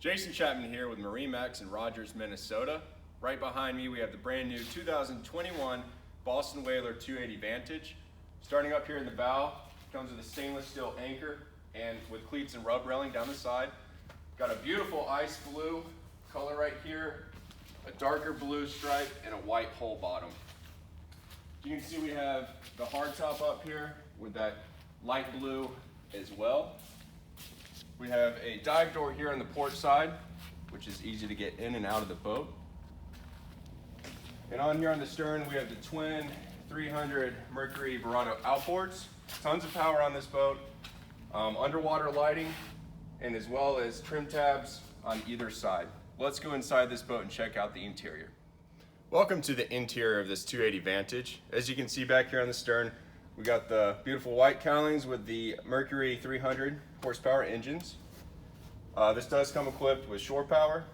Jason Chapman here with MarineMax in Rogers, Minnesota. Right behind me we have the brand new 2021 Boston Whaler 280 Vantage. Starting up here in the bow, comes with a stainless steel anchor and with cleats and rub railing down the side. Got a beautiful ice blue color right here, a darker blue stripe, and a white hull bottom. You can see we have the hardtop up here with that light blue as well. We have a dive door here on the port side, which is easy to get in and out of the boat. And on here on the stern, we have the twin 300 Mercury Verado outboards. Tons of power on this boat, underwater lighting, and as well as trim tabs on either side. Let's go inside this boat and check out the interior. Welcome to the interior of this 280 Vantage. As you can see back here on the stern, we got the beautiful white cowlings with the Mercury 300 horsepower engines. This does come equipped with shore power.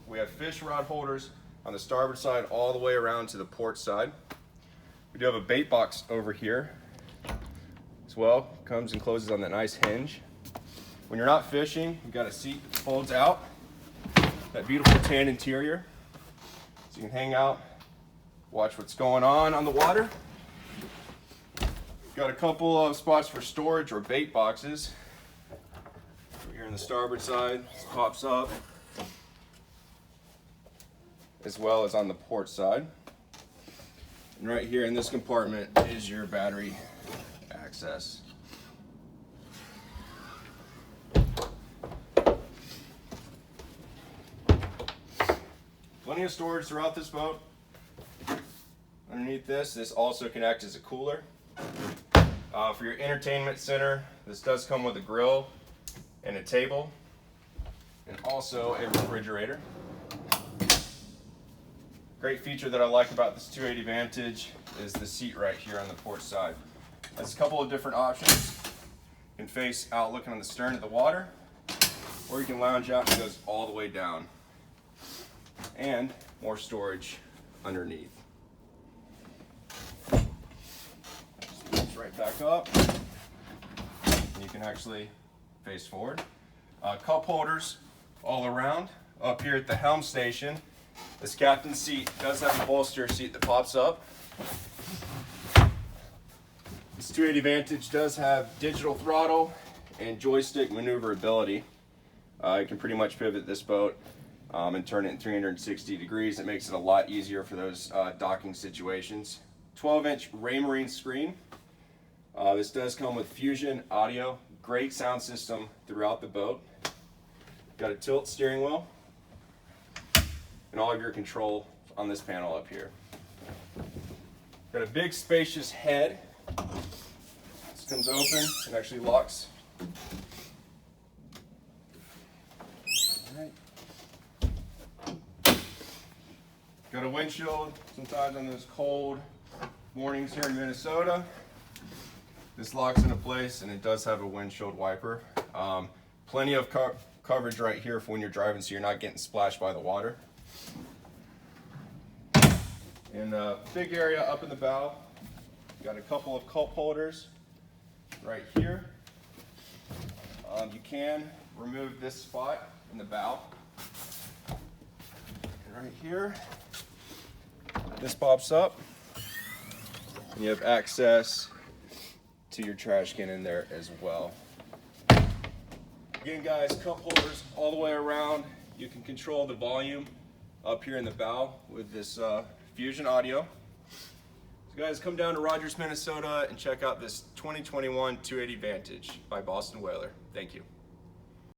We have fish rod holders on the starboard side all the way around to the port side. We do have a bait box over here as well. Comes and closes on that nice hinge. When you're not fishing, you've got a seat that folds out. That beautiful tan interior. So you can hang out, watch what's going on the water. Got a couple of spots for storage or bait boxes. Over here on the starboard side, this pops up, as well as on the port side. And right here in this compartment is your battery access. Plenty of storage throughout this boat. Underneath this also can act as a cooler. For your entertainment center, this does come with a grill and a table, and also a refrigerator. Great feature that I like about this 280 Vantage is the seat right here on the port side. There's a couple of different options. You can face out looking on the stern of the water, or you can lounge out and it goes all the way down. And more storage underneath. Right back up, and you can actually face forward. Cup holders all around. Up here at the helm station, this captain's seat does have a bolster seat that pops up. This 280 Vantage does have digital throttle and joystick maneuverability. You can pretty much pivot this boat and turn it in 360 degrees. It makes it a lot easier for those docking situations. 12-inch Raymarine screen. This does come with Fusion audio, great sound system throughout the boat. Got a tilt steering wheel, and all of your control on this panel up here. Got a big spacious head. This comes open and actually locks. All right. Got a windshield sometimes on those cold mornings here in Minnesota. This locks into place, and it does have a windshield wiper. Plenty of coverage right here for when you're driving, so you're not getting splashed by the water. And a big area up in the bow. Got a couple of cup holders right here. You can remove this spot in the bow. And right here, this pops up, and you have access to your trash can in there as well. Again guys, cup holders all the way around. You can control the volume up here in the bow with this Fusion audio. So guys, come down to Rogers, Minnesota and check out this 2021 280 Vantage by Boston Whaler. Thank you.